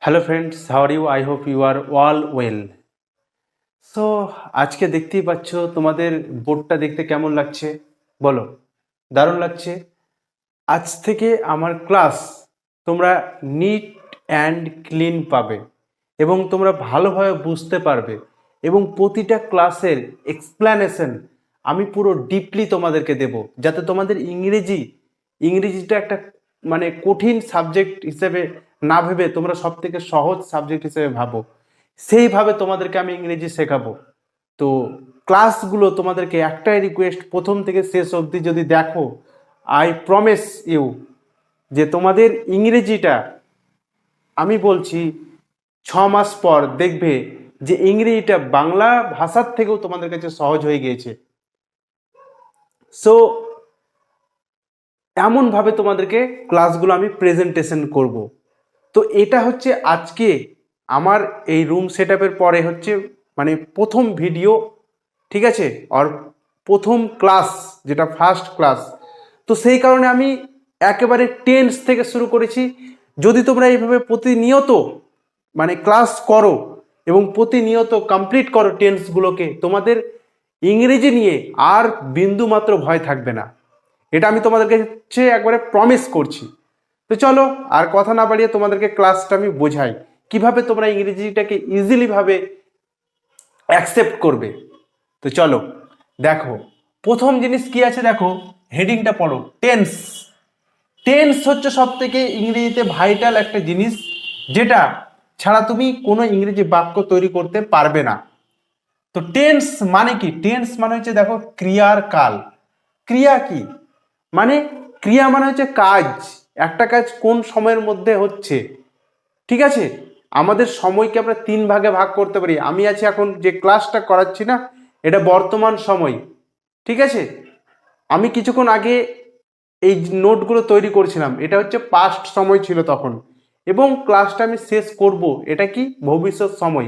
Hello friends, how are you? I hope you are all well. So আজকে দেখতেই পাচ্ছ তোমাদের বোর্ডটা দেখতে কেমন লাগছে বলো? দারুণ লাগছে। আজ থেকে আমার ক্লাস তোমরা নিট অ্যান্ড ক্লিন পাবে এবং তোমরা ভালোভাবে বুঝতে পারবে এবং প্রতিটা ক্লাসের এক্সপ্লানেশন আমি পুরো ডিপলি তোমাদেরকে দেব, যাতে তোমাদের ইংরেজিটা একটা কঠিন সাবজেক্ট হিসেবে না ভেবে তোমরা সব থেকে সহজ সাবজেক্ট হিসেবে ভাবো। সেইভাবে তোমাদেরকে আমি ইংরেজি শেখাবো। তো ক্লাসগুলো তোমাদেরকে একটাই রিকোয়েস্ট, প্রথম থেকে শেষ অবধি যদি দেখো, আই প্রমিস ইউ যে তোমাদের ইংরেজিটা, আমি বলছি 6 মাস পর দেখবে যে ইংরেজিটা বাংলা ভাষার থেকেও তোমাদের কাছে সহজ হয়ে গিয়েছে। সো এমনভাবে তোমাদেরকে ক্লাসগুলো আমি প্রেজেন্টেশন করব। তো এটা হচ্ছে আজকে আমার এই রুম সেট আপের পরে হচ্ছে প্রথম ভিডিও, ঠিক আছে, আর প্রথম ক্লাস, যেটা ফার্স্ট ক্লাস। তো সেই কারণে আমি একেবারে টেন্স থেকে শুরু করেছি। যদি তোমরা এইভাবে প্রতিনিয়ত ক্লাস করো এবং প্রতিনিয়ত কমপ্লিট করো টেন্সগুলোকে, তোমাদের ইংরেজি নিয়ে আর বিন্দু মাত্র ভয় থাকবে না। এটা আমি তোমাদেরকে হচ্ছে একবারে প্রমিস করছি। তো চলো আর কথা না বাড়িয়ে তোমাদেরকে ক্লাসটা আমি বোঝাই কিভাবে তোমরা ইংরেজিটাকে ইজিলি ভাবে অ্যাকসেপ্ট করবে। তো চলো দেখো, প্রথম জিনিস কি আছে দেখো, হেডিংটা পড়ো, টেন্স। টেন্স হচ্ছে সব থেকে ইংরেজিতে ভাইটাল একটা জিনিস, যেটা ছাড়া তুমি কোনো ইংরেজি বাক্য তৈরি করতে পারবে না। তো টেন্স মানে কি? টেন্স মানে হচ্ছে দেখো ক্রিয়ার কাল। ক্রিয়া কি মানে? ক্রিয়া মানে হচ্ছে কাজ, একটা কাজ কোন সময়ের মধ্যে হচ্ছে, ঠিক আছে। আমাদের সময়কে আমরা 3 ভাগে ভাগ করতে পারি। আমি আছি এখন যে ক্লাসটা করাচ্ছি না, এটা বর্তমান সময়, ঠিক আছে। আমি কিছুক্ষণ আগে এই নোটগুলো তৈরি করছিলাম, এটা হচ্ছে পাস্ট সময় ছিল তখন, এবং ক্লাসটা আমি শেষ করব, এটা কি ভবিষ্যৎ সময়।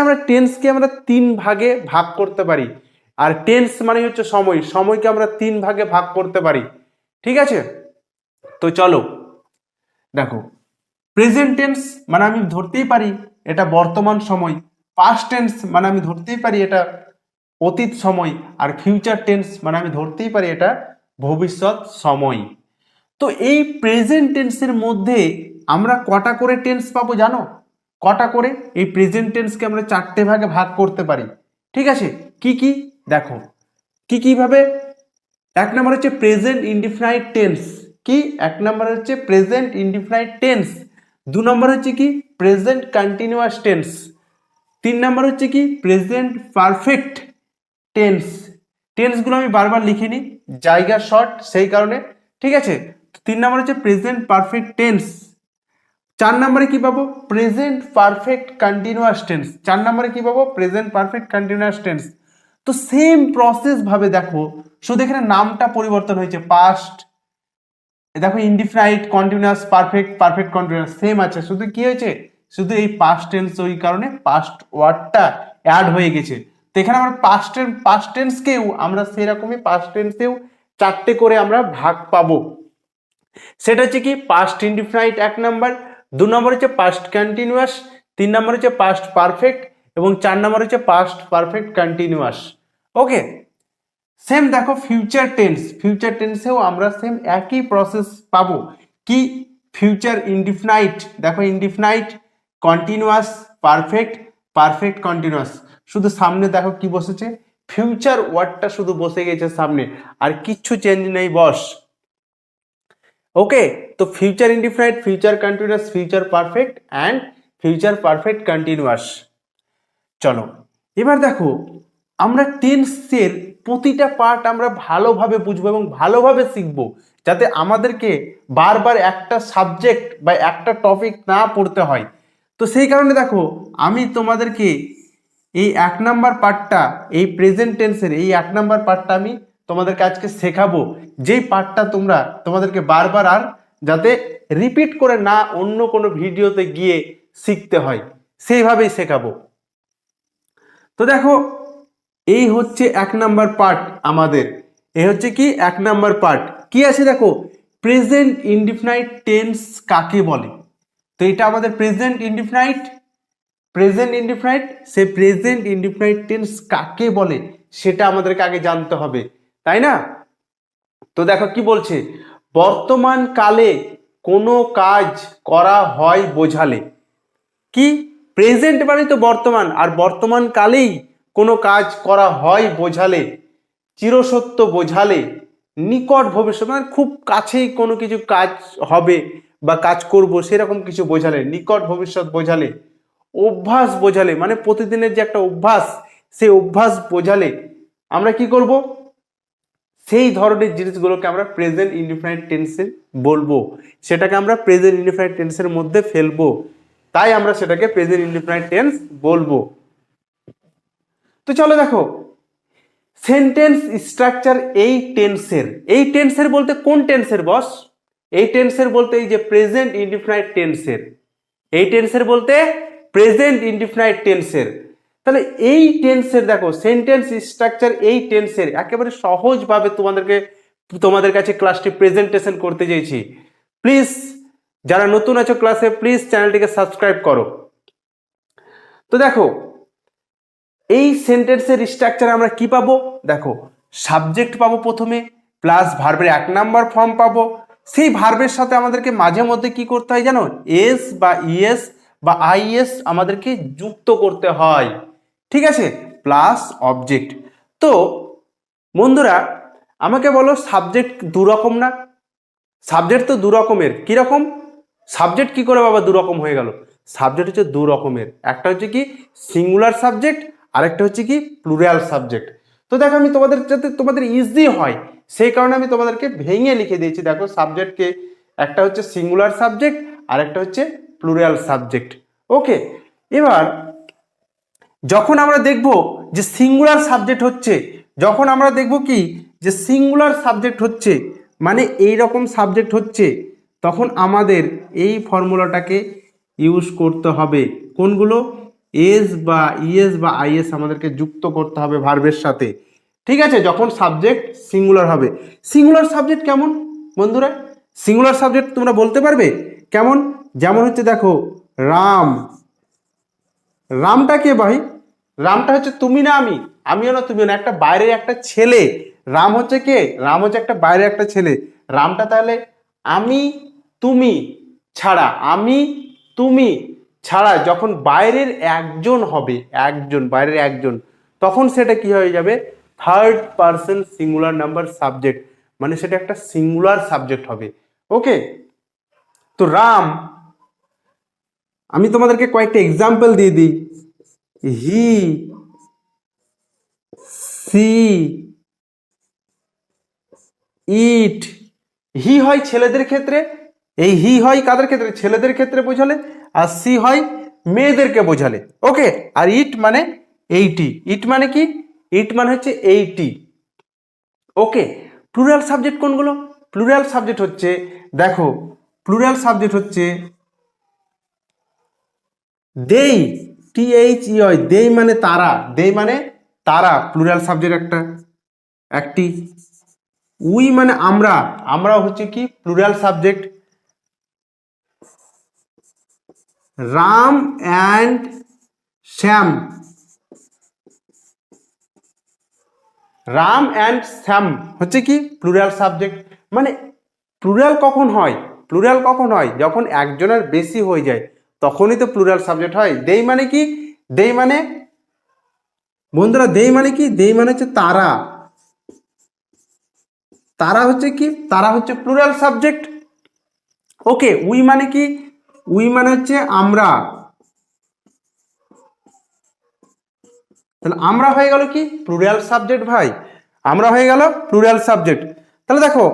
আমরা টেন্সকে আমরা 3 ভাগে ভাগ করতে পারি। আর টেন্স মানে হচ্ছে সময়, সময়কে আমরা 3 ভাগে ভাগ করতে পারি, ঠিক আছে। তো চলো দেখো, প্রেজেন্ট টেন্স মানে আমি ধরতেই পারি এটা বর্তমান সময়। পাস্ট টেন্স মানে আমি ধরতেই পারি এটা অতীত সময়। আর ফিউচার টেন্স মানে আমি ধরতেই পারি এটা ভবিষ্যৎ সময়। তো এই প্রেজেন্ট টেন্সের মধ্যে আমরা কটা করে টেন্স পাবো জানো? কটা করে? এই প্রেজেন্ট টেন্সকে আমরা 4টে ভাগে ভাগ করতে পারি, ঠিক আছে। কি কি দেখো, কি কিভাবে? 1 নম্বর হচ্ছে প্রেজেন্ট ইনডিফিনাইট টেন্স। কি? 1 নম্বর হচ্ছে প্রেজেন্ট ইনডিফিনাইট টেন্স। 2 নম্বর হচ্ছে কি? Present continuous tense. 3 নম্বর হচ্ছে কি? Present perfect tense. টেন্সগুলো আমি বারবার লিখে নিই, জায়গা শর্ট সেই কারণে, ঠিক আছে। 3 নম্বর হচ্ছে প্রেজেন্ট পারফেক্ট টেন্স। 4 নম্বরে কি পাবো? Present perfect continuous tense. 4 নম্বরে কি পাবো? Present perfect continuous tense. তো সেম প্রসেস ভাবে দেখো, শুধু এখানে নামটা পরিবর্তন হয়েছে। পাস্ট দেখো, indefinite, continuous, perfect, perfect continuous same আছে, শুধু কি হয়েছে? শুধু এই পাস্ট টেন্স ওই কারণে পাস্ট ওয়ার্ডটা অ্যাড হয়ে গেছে। তো এখানে আমরা পাস্ট টেন্সকেও আমরা সেরকমই পাস্ট টেন্সেও 4টে করে আমরা ভাগ পাবো। সেটা হচ্ছে কি? পাস্ট ইনডিফিনাইট 1 নম্বর, 2 নম্বর হচ্ছে পাস্ট কন্টিনিউয়াস, 3 নম্বর হচ্ছে পাস্ট পারফেক্ট, এবং 4 নম্বর হচ্ছে পাস্ট পারফেক্ট কন্টিনিউয়াস। ওকে, সেম দেখো ফিউচার টেন্স। ফিউচার টেন্সেও আমরা সেম একই প্রসেস পাবো। কি? ফিউচার ইনডিফিনাইট, দেখো indefinite, continuous, perfect, perfect continuous. শুধু সামনে দেখো কি বসেছে? ফিউচার ওয়ার্ডটা শুধু বসে গেছে সামনে, আর কিচ্ছু চেঞ্জ নেই বস। ওকে, তো future indefinite, future continuous, future perfect and future perfect continuous. চলো এবার দেখো, আমরা টেন্সের প্রতিটা পার্ট আমরা ভালোভাবে বুঝবো এবং ভালোভাবে শিখবো, যাতে আমাদেরকে বারবার একটা সাবজেক্ট বা একটা টপিক না পড়তে হয়। তো সেই কারণে দেখো, আমি তোমাদেরকে এই 1 নম্বর পার্টটা, এই প্রেজেন্ট টেন্সের এই 1 নম্বর পার্টটা আমি তোমাদেরকে আজকে শেখাবো, যেই পার্টটা তোমাদেরকে বারবার আর যাতে রিপিট করে না অন্য কোনো ভিডিওতে গিয়ে শিখতে হয়, সেইভাবেই শেখাবো। তো দেখো, এই হচ্ছে 1 নম্বর পার্ট আমাদের। এই হচ্ছে কি 1 নম্বর পার্ট। কি আছে দেখো, প্রেজেন্ট ইনডিফিনাইট টেন্স কাকে বলে? তো তো এটা আমাদের প্রেজেন্ট ইনডিফিনাইট। প্রেজেন্ট ইনডিফিনাইট, সে প্রেজেন্ট ইনডিফিনাইট টেন্স কাকে বলে সেটা আমাদেরকে আগে জানতে হবে, তাই না? তো দেখো কি বলছে, বর্তমান কালে কোনো কাজ করা হয় বোঝালে। কি, প্রেজেন্ট মানে তো বর্তমান, আর বর্তমান কালেই কোনো কাজ করা হয় বোঝালে, চিরসত্য বোঝালে, নিকট ভবিষ্যৎ মানে খুব কাছেই কোনো কিছু কাজ হবে বা কাজ করব সেরকম কিছু বোঝালে, নিকট ভবিষ্যৎ বোঝালে, অভ্যাস বোঝালে মানে প্রতিদিনের যে একটা অভ্যাস, সেই অভ্যাস বোঝালে আমরা কি করব, সেই ধরনের জিনিসগুলোকে আমরা প্রেজেন্ট ইনডিফিনাইট টেন্সে বলবো, সেটাকে আমরা প্রেজেন্ট ইনডিফিনাইট টেন্সের মধ্যে ফেলবো, তাই আমরা সেটাকে প্রেজেন্ট ইনডিফিনাইট টেন্স বলবো। তো চলো দেখো, সেন্টেন্স স্ট্রাকচার এই টেন্সের বলতে কোন টেন্সের বস? এই টেন্সের বলতে এই যে প্রেজেন্ট ইনডিফিনাইট টেন্সের, এই টেন্সের বলতে প্রেজেন্ট ইনডিফিনাইট টেন্সের। তাহলে এই টেন্সের দেখো সেন্টেন্স স্ট্রাকচার এই টেন্সের একেবারে সহজভাবে তোমাদের কাছে ক্লাসটি প্রেজেন্টেশন করতে চাইছি। প্লিজ যারা নতুন আছো ক্লাসে, প্লিজ চ্যানেলটিকে সাবস্ক্রাইব করো। তো দেখো এই সেন্টেন্সের স্ট্রাকচারে আমরা কি পাবো, দেখো সাবজেক্ট পাবো প্রথমে, প্লাস ভার্বের 1 নাম্বার ফর্ম পাবো। সেই ভার্বের সাথে আমাদেরকে মাঝে মধ্যে কি করতে হয় জানো, এস বা ইএস বা আইএস আমাদেরকে যুক্ত করতে হয়, ঠিক আছে, প্লাস অবজেক্ট। তো বন্ধুরা আমাকে বলো, সাবজেক্ট দু রকম না? সাবজেক্ট তো দু রকমের, কিরকম? সাবজেক্ট কি করে বাবা দু রকম হয়ে গেল? সাবজেক্ট হচ্ছে দু রকমের, একটা হচ্ছে কি সিঙ্গুলার সাবজেক্ট, আর একটা হচ্ছে কি প্লুরাল সাবজেক্ট। তো দেখো আমি তোমাদের যাতে তোমাদের ইজি হয় সেই কারণে আমি তোমাদেরকে ভেঙে লিখে দিয়েছি। দেখো সাবজেক্টকে একটা হচ্ছে সিঙ্গুলার সাবজেক্ট আর একটা হচ্ছে প্লুরাল সাবজেক্ট। ওকে, এবার যখন আমরা দেখব যে সিঙ্গুলার সাবজেক্ট হচ্ছে, যখন আমরা দেখব কি যে সিঙ্গুলার সাবজেক্ট হচ্ছে মানে এই রকম সাবজেক্ট হচ্ছে, তখন আমাদের এই ফর্মুলাটাকে ইউজ করতে হবে। কোনগুলো? এস বা ইএস বা আইএস আমাদেরকে যুক্ত করতে হবে ভার্বের সাথে, ঠিক আছে, যখন সাবজেক্ট সিঙ্গুলার হবে। সিঙ্গুলার সাবজেক্ট কেমন বন্ধুরা? সিঙ্গুলার সাবজেক্ট তোমরা বলতে পারবে কেমন? যেমন হচ্ছে দেখো রাম, রামটা কে ভাই? রামটা হচ্ছে তুমি না আমি, আমিও না তুমিও না, একটা বাইরের একটা ছেলে। রাম হচ্ছে কে? রাম হচ্ছে একটা বাইরের একটা ছেলে। রামটা তাহলে আমি তুমি ছাড়া, আমি তুমি ছাড়া যখন বাইরের একজন হবে, একজন, বাইরের একজন, তখন সেটা কি হয়ে যাবে? Third person singular number subject, মানে সেটা একটা সিঙ্গুলার সাবজেক্ট হবে। ওকে, তো রাম, আমি তোমাদেরকে কয়েকটা এক্সাম্পল দিয়ে দিই। হি, সি, ইট। হি হয় ছেলেদের ক্ষেত্রে, এই হি হয় কাদের ক্ষেত্রে? ছেলেদের ক্ষেত্রে বোঝালে, আর সি হয় মেয়েদেরকে বোঝালে। ওকে, আর ইট মানে এইটি। ইট মানে কি? ইট মানে হচ্ছে এইটি। ওকে, প্লুরাল সাবজেক্ট কোনগুলো? প্লুরাল সাবজেক্ট হচ্ছে, দেখো প্লুরাল সাবজেক্ট হচ্ছে দেই, THEI, দেই মানে তারা, দেই মানে তারা প্লুরাল সাবজেক্ট একটি। উই মানে আমরা, আমরা হচ্ছে কি plural subject. Ram and Shyam, Ram and Shyam হচ্ছে কি প্লুরাল সাবজেক্ট। মানে প্লুরাল কখন হয়? প্লুরাল কখন হয়? যখন একজনের বেশি হয়ে যায় তখনই তো প্লুরাল সাবজেক্ট হয়। দেই মানে কি? দেই মানে বন্ধুরা, দেই মানে কি? দেই মানে হচ্ছে তারা, তারা হচ্ছে কি? তারা হচ্ছে প্লুরাল সাবজেক্ট। ওকে, উই মানে কি? উই মানে হচ্ছে আমরা, তাহলে আমরা হয়ে গেল কি প্লুরাল সাবজেক্ট ভাই, আমরা হয়ে গেল প্লুরাল সাবজেক্ট। তাহলে দেখো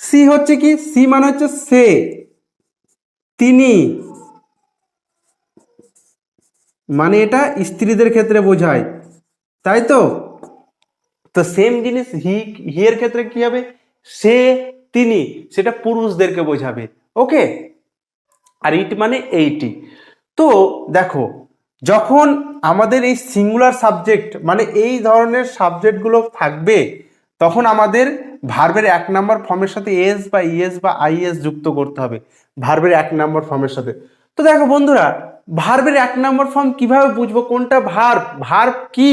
সি হচ্ছে কি? সি মানে হচ্ছে সে, তিনি, মানে এটা স্ত্রীদের ক্ষেত্রে বোঝায়, তাই তো? তো সেম জিনিস হি, হি এর ক্ষেত্রে কি হবে? সে, তিনি, সেটা পুরুষদেরকে বোঝাবে। ওকে, আর ইট মানে এইটি। তো দেখো যখন আমাদের এই সিঙ্গুলার সাবজেক্ট মানে এই ধরনের সাবজেক্টগুলো থাকবে, তখন আমাদের ভার্বের 1 নাম্বার ফর্মের সাথে এস বা ইএস বা আইএস যুক্ত করতে হবে, ভার্বের 1 নাম্বার ফর্মের সাথে। তো দেখো বন্ধুরা, ভার্বের 1 নম্বর ফর্ম কিভাবে বুঝবো কোনটা ভার্ব, ভার্ব কি?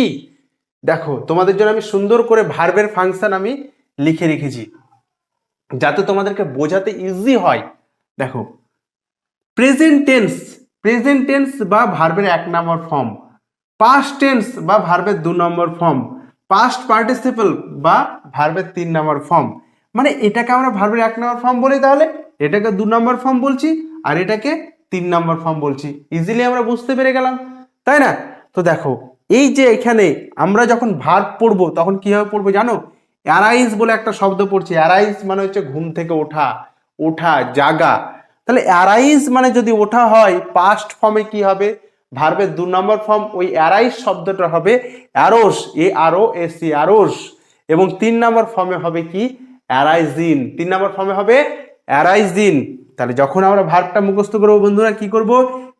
দেখো তোমাদের জন্য আমি সুন্দর করে ভার্বের ফাংশন আমি লিখে রেখেছি যাতে তোমাদেরকে বোঝাতে ইজি হয়। দেখো, প্রেজেন্ট টেন্স, প্রেজেন্ট টেন্স বা ভার্বের 1 নম্বর ফর্ম, পাস্ট টেন্স বা ভার্বের 2 নম্বর ফর্ম, পাস্ট পার্টিসিপল বা ভার্বের 3 নম্বর ফর্ম। মানে এটাকে আমরা ভার্বের 1 নম্বর ফর্ম বলি, তাহলে এটাকে 2 নম্বর ফর্ম বলছি, আর এটাকে 3 নম্বর ফর্ম বলছি। ইজিলি আমরা বুঝতে পেরে গেলাম, তাই না? তো দেখো, এই যে এখানে আমরা যখন ভার্ব পড়বো তখন কিভাবে পড়বো জানো? অ্যারাইজ বলে একটা শব্দ পড়ছি। অ্যারাইজ মানে হচ্ছে ঘুম থেকে ওঠা, ওঠা, জাগা। তাহলে অ্যারাইজ মানে যদি ওঠা হয়, পাস্ট ফর্মে কি হবে? ভার্বের 2 নম্বর ফর্ম ওই অ্যারাইজ শব্দটা হবে অ্যারোস, AROS, অ্যারোস। এবং 3 নম্বর ফর্মে হবে কি? অ্যারাইজিন। 3 নম্বর ফর্মে হবে অ্যারাইজিন। তাহলে যখন আমরা ভার্বটা মুখস্থ করবো বন্ধুরা, কি করব?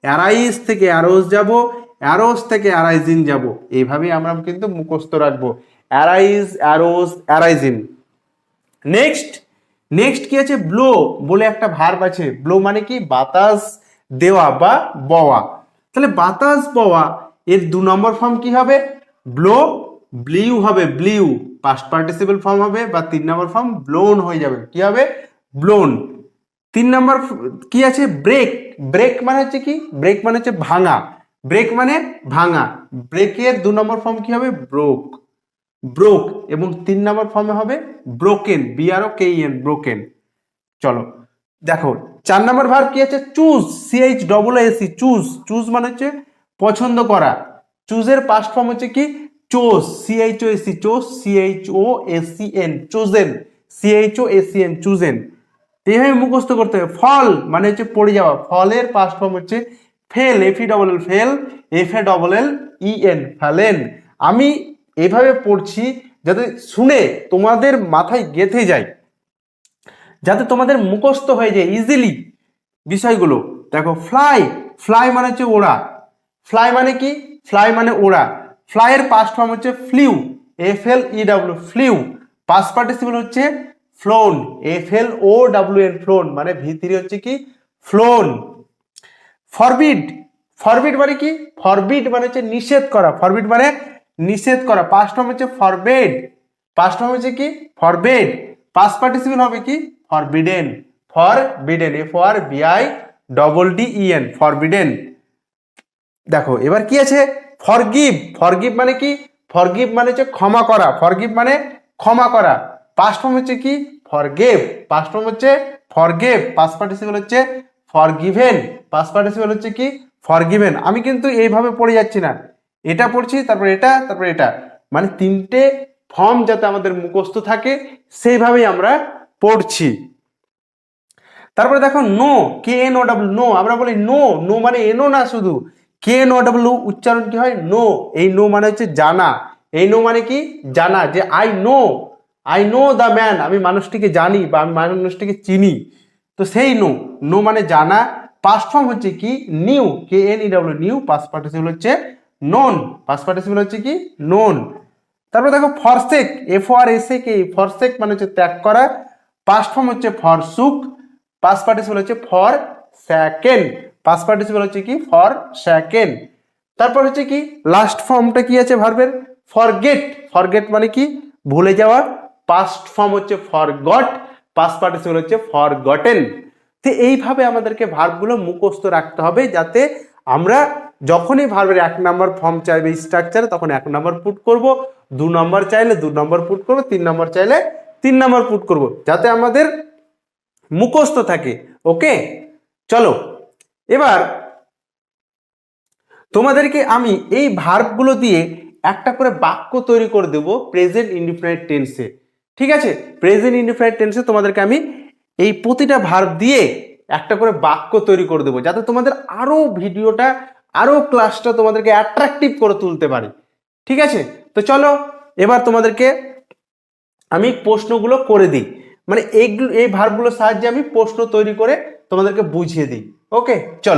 অ্যারাইজ থেকে অ্যারোস যাব, অ্যারোস থেকে অ্যারাইজিন যাব। এইভাবেই আমরা কিন্তু মুখস্থ রাখবো, অ্যারাইজ, অ্যারোস, অ্যারাইজিন। নেক্সট, নেক্সট কি আছে? ব্লো বলে একটা ভার্ব আছে। ব্লো মানে কি? বাতাস দেওয়া বা বওয়া। তাহলে বাতাস বওয়া এর 2 নম্বর ফর্ম কি হবে? ব্লো, ব্লিউ হবে, ব্লিউ। পাস্ট পার্টিসিপল ফর্ম হবে বা 3 নম্বর ফর্ম ব্লোন হয়ে যাবে। কি হবে? ব্লোন। 3 নম্বর কি আছে? ব্রেক। ব্রেক মানে হচ্ছে কি? ব্রেক মানে হচ্ছে ভাঙা। ব্রেক মানে ভাঙা। ব্রেকের 2 নম্বর ফর্ম কি হবে? Broke, broke. এবং 3 নম্বর ফর্মে হবে ব্রোকেন, BROKEN, ব্রোকেন। চলো দেখো, 4 নম্বর ভার্ব কি আছে? Choose, CHOOSE, choose. চুজ মানে হচ্ছে পছন্দ করা। চুজের পাস্ট ফর্ম হচ্ছে কি? Chose, CHOAC, chose, CHOACN, chosen, CHOACN, chosen. এইভাবে মুখস্থ করতে হবে। ফল মানে হচ্ছে পড়ে যাওয়া। ফলের পাস্ট ফর্ম হচ্ছে ফেল, FELL, ফেল, FALLEN, ফেলেন। আমি এভাবে পড়ছি যাতে শুনে তোমাদের মাথায় গেঁথে যায়, যাতে তোমাদের মুখস্থ হয়ে যায় ইজিলি বিষয়গুলো। দেখো, ফ্লাই, ফ্লাই মানে হচ্ছে ওড়া। ফ্লাই মানে কি? ফ্লাই মানে ওড়া। ফ্লাইয়ের পাস্ট ফর্ম হচ্ছে flew, FLEW, flew. Past participle হচ্ছে ফ্লোন, FLOWN, ফ্লোন। মানে ভিতরে হচ্ছে কি? ফ্লোন। ফরবিড, ফরবিড মানে কি? ফরবিড মানে হচ্ছে নিষেধ করা। ফরবিড মানে নিষেধ করা। পাস্ট ফর্ম হচ্ছে ফরবেড। পাস্ট ফর্ম হচ্ছে কি? ফরবেড। পাস্ট পার্টিসিপল হবে কি? Forbidden, forbidden, FORBIDDEN, forbidden. দেখো এবার কি আছে? ফরগিভ। ফরগিভ মানে কি? ফরগিভ মানে হচ্ছে ক্ষমা করা। ফরগিভ মানে ক্ষমা করা। পাস্ট ফর্ম হচ্ছে কি? ফরগেভ। পাস্ট ফর্ম হচ্ছে ফরগেভ। পাস্ট পার্টিসিপল হচ্ছে ফরগিভেন। পাস্ট পার্টিসিপল হচ্ছে কি? ফরগিভেন। আমি কিন্তু এইভাবে পড়ে যাচ্ছি না, এটা পড়ছি, তারপর এটা, তারপর এটা। মানে 3টে ফর্ম যাতে আমাদের মুখস্থ থাকে সেইভাবেই আমরা পড়ছি। তারপরে দেখো, নো, KNOW, নো। আমরা বলি নো, নো মানে এনো না, শুধু KNOW উচ্চারণ কি হয়? নো। এই নো মানে হচ্ছে জানা। এই নো মানে কি? জানা। যে আই নো দ্য ম্যান, আমি মানুষটিকে জানি বা আমি মানুষটিকে চিনি। তো সেই নো, নো মানে জানা। পাস্ট ফর্ম হচ্ছে কি? New, KNEW, new. Past participle হচ্ছে নোন। পাস্ট পার্টিসিপল হচ্ছে কি? নোন। তারপর দেখো, ফরসেক, FORSAK, ফরসেক মানে হচ্ছে ত্যাগ করা। পাস্ট ফর্ম হচ্ছে ফরসুক। পাস্ট পার্টিসিপল হচ্ছে ফর সেকেন্ড। পাস্ট পার্টিসিপল হচ্ছে কি? For second. তারপর হচ্ছে কি? লাস্ট ফর্মটা কি আছে ভার্বের? ফরগেট। ফরগেট মানে কি? ভুলে যাওয়া। পাস্ট ফর্ম হচ্ছে ফরগট। পাস্ট পার্টিসিপল হচ্ছে ফরগটেন। তো এইভাবে আমাদেরকে ভার্বগুলো মুখস্থ রাখতে হবে, যাতে আমরা যখনই ভার্বের 1 নম্বর ফর্ম চাইবে স্ট্রাকচারে, তখন 1 নম্বর পুট করব, 2 নম্বর চাইলে 2 নম্বর পুট করব, 3 নম্বর চাইলে 3 নম্বর পুট করব, যাতে আমাদের মুখস্থ থাকে। ওকে, চলো এবার তোমাদেরকে আমি এই ভার্বগুলো দিয়ে একটা করে বাক্য তৈরি করে দেব প্রেজেন্ট ইনডিফিনিট টেন্সে। ঠিক আছে? প্রেজেন্ট ইনডিফিনিট টেন্সে তোমাদেরকে আমি এই প্রতিটা ভার্ব দিয়ে একটা করে বাক্য তৈরি করে দেবো, যাতে তোমাদের আরো ভিডিওটা, আরো ক্লাসটা তোমাদেরকে অ্যাট্রাকটিভ করে তুলতে পারে। ঠিক আছে? তো চলো এবার তোমাদেরকে আমি প্রশ্নগুলো করে দিই, মানে এই ভার্বগুলোর সাহায্যে আমি প্রশ্ন তৈরি করে তোমাদেরকে বুঝিয়ে দিই। ওকে, চলো।